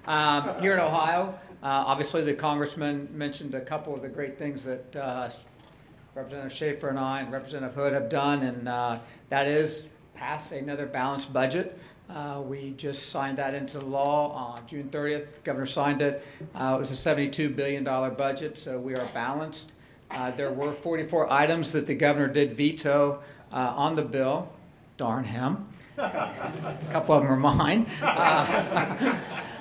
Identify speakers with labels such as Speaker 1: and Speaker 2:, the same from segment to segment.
Speaker 1: Here in Ohio, obviously the congressman mentioned a couple of the great things that Representative Schaefer and I and Representative Hood have done, and that is pass another balanced budget. We just signed that into law on June 30th. The governor signed it. It was a $72 billion budget, so we are balanced. There were 44 items that the governor did veto on the bill. Darn him. A couple of them are mine.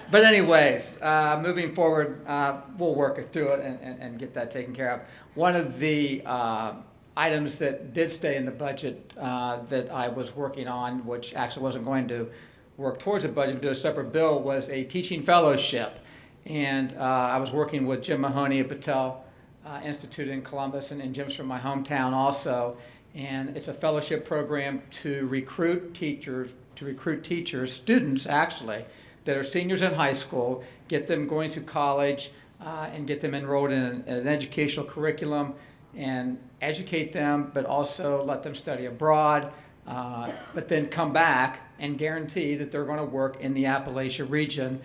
Speaker 1: But anyways, moving forward, we'll work through it and get that taken care of. One of the items that did stay in the budget that I was working on, which actually wasn't going to work towards a budget, but do a separate bill, was a teaching fellowship. And I was working with Jim Mahoney at Patel Institute in Columbus, and Jim's from my hometown also. And it's a fellowship program to recruit teachers, students actually, that are seniors in high school, get them going to college, and get them enrolled in an educational curriculum and educate them, but also let them study abroad, but then come back and guarantee that they're going to work in the Appalachia region,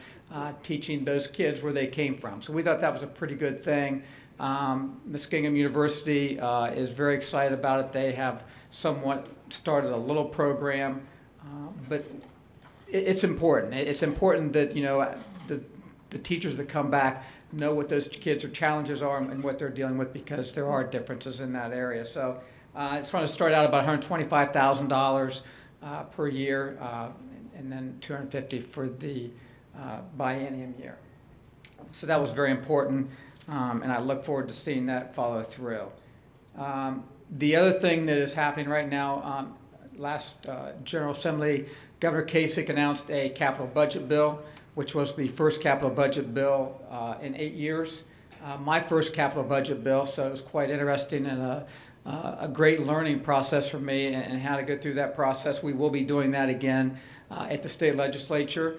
Speaker 1: teaching those kids where they came from. So we thought that was a pretty good thing. Muskingum University is very excited about it. They have somewhat started a little program, but it's important. It's important that the teachers that come back know what those kids' challenges are and what they're dealing with, because there are differences in that area. So it's going to start out about $125,000 per year, and then $250,000 for the biennium year. So that was very important, and I look forward to seeing that follow through. The other thing that is happening right now, last General Assembly, Governor Kasich announced a capital budget bill, which was the first capital budget bill in 8 years. My first capital budget bill, so it was quite interesting and a great learning process for me and how to go through that process. We will be doing that again at the state legislature.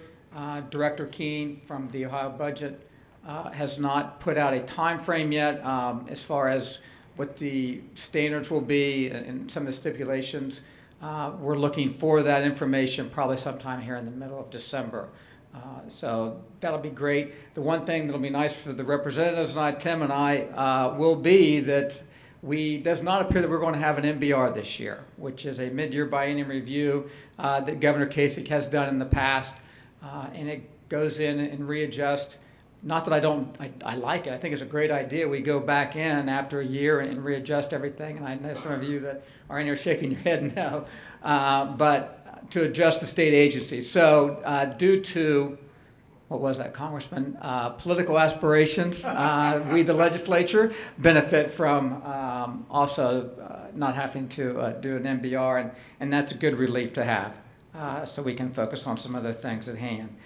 Speaker 1: Director Keene from the Ohio Budget has not put out a time frame yet as far as what the standards will be and some of the stipulations. We're looking for that information probably sometime here in the middle of December. So that'll be great. The one thing that'll be nice for the representatives and I, Tim and I, will be that does not appear that we're going to have an MBR this year, which is a mid-year biennium review that Governor Kasich has done in the past, and it goes in and readjusts. Not that I like it. I think it's a great idea. We go back in after a year and readjust everything, and I know some of you that are in here shaking your head no, but to adjust the state agencies. So due to, what was that, Congressman? Political aspirations, we, the legislature, benefit from also not having to do an MBR, and that's a good relief to have, so we can focus on some other things at hand.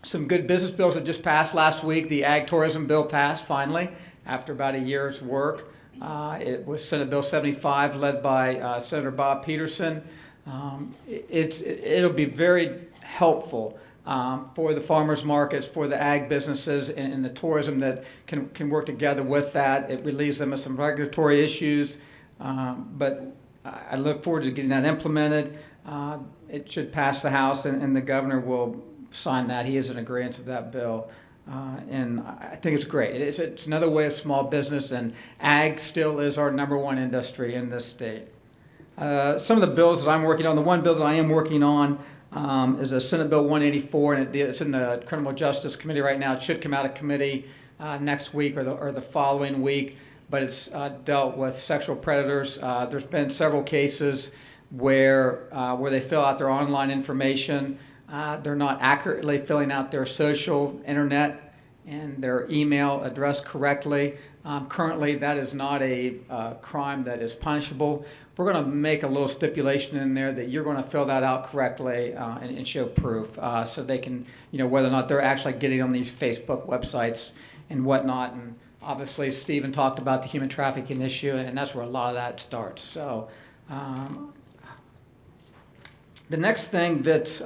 Speaker 1: Some good business bills that just passed last week. The Ag Tourism Bill passed finally after about a year's work. It was Senate Bill 75, led by Senator Bob Peterson. It'll be very helpful for the farmers markets, for the ag businesses, and the tourism that can work together with that. It relieves them of some regulatory issues, but I look forward to getting that implemented. It should pass the House, and the governor will sign that. He is in agreement with that bill, and I think it's great. It's another way of small business, and ag still is our #1 industry in this state. Some of the bills that I'm working on, the one bill that I am working on is a Senate Bill 184, and it's in the Criminal Justice Committee right now. It should come out of committee next week or the following week, but it's dealt with sexual predators. There's been several cases where they fill out their online information. They're not accurately filling out their social, internet, and their email address correctly. Currently, that is not a crime that is punishable. We're going to make a little stipulation in there that you're going to fill that out correctly and show proof, so they can, whether or not they're actually getting on these Facebook websites and whatnot. And obviously, Stephen talked about the human trafficking issue, and that's where a lot of that starts. So the next thing that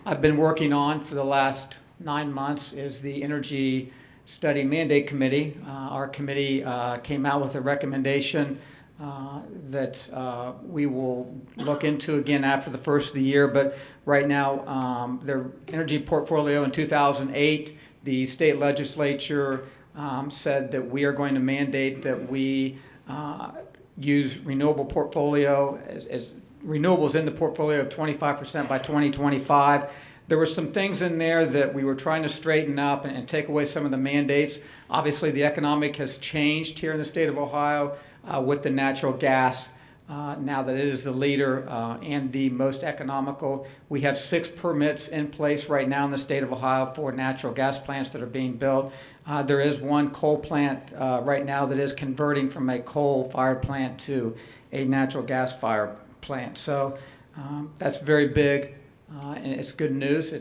Speaker 1: I've been working on for the last 9 months is the Energy Study Mandate Committee. Our committee came out with a recommendation that we will look into again after the first of the year. But right now, their energy portfolio in 2008, the state legislature said that we are going to mandate that we use renewable portfolio as renewables in the portfolio of 25% by 2025. There were some things in there that we were trying to straighten up and take away some of the mandates. Obviously, the economic has changed here in the state of Ohio with the natural gas. Now that it is the leader and the most economical. We have 6 permits in place right now in the state of Ohio for natural gas plants that are being built. There is one coal plant right now that is converting from a coal-fired plant to a natural gas-fired plant. So that's very big, and it's good news.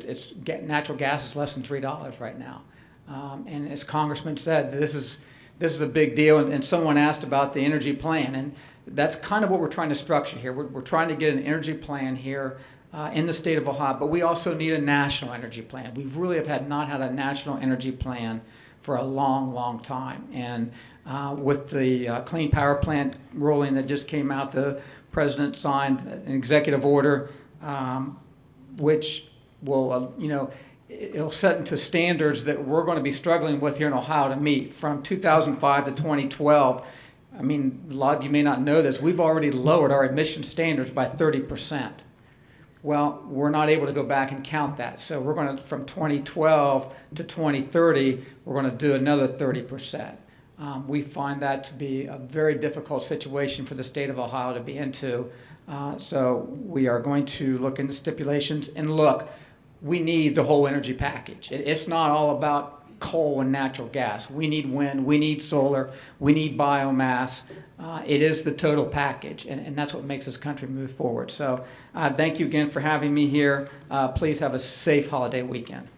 Speaker 1: Natural gas is less than $3 right now. And as Congressman said, this is a big deal. And someone asked about the energy plan, and that's kind of what we're trying to structure here. We're trying to get an energy plan here in the state of Ohio, but we also need a national energy plan. We really have not had a national energy plan for a long, long time. And with the Clean Power Plant ruling that just came out, the president signed an executive order which will, it'll set into standards that we're going to be struggling with here in Ohio to meet. From 2005 to 2012, I mean, a lot of you may not know this, we've already lowered our emission standards by 30%. Well, we're not able to go back and count that. So we're going to, from 2012 to 2030, we're going to do another 30%. We find that to be a very difficult situation for the state of Ohio to be into. So we are going to look into stipulations. And look, we need the whole energy package. It's not all about coal and natural gas. We need wind, we need solar, we need biomass. It is the total package, and that's what makes this country move forward. So thank you again for having me here. Please have a safe holiday weekend.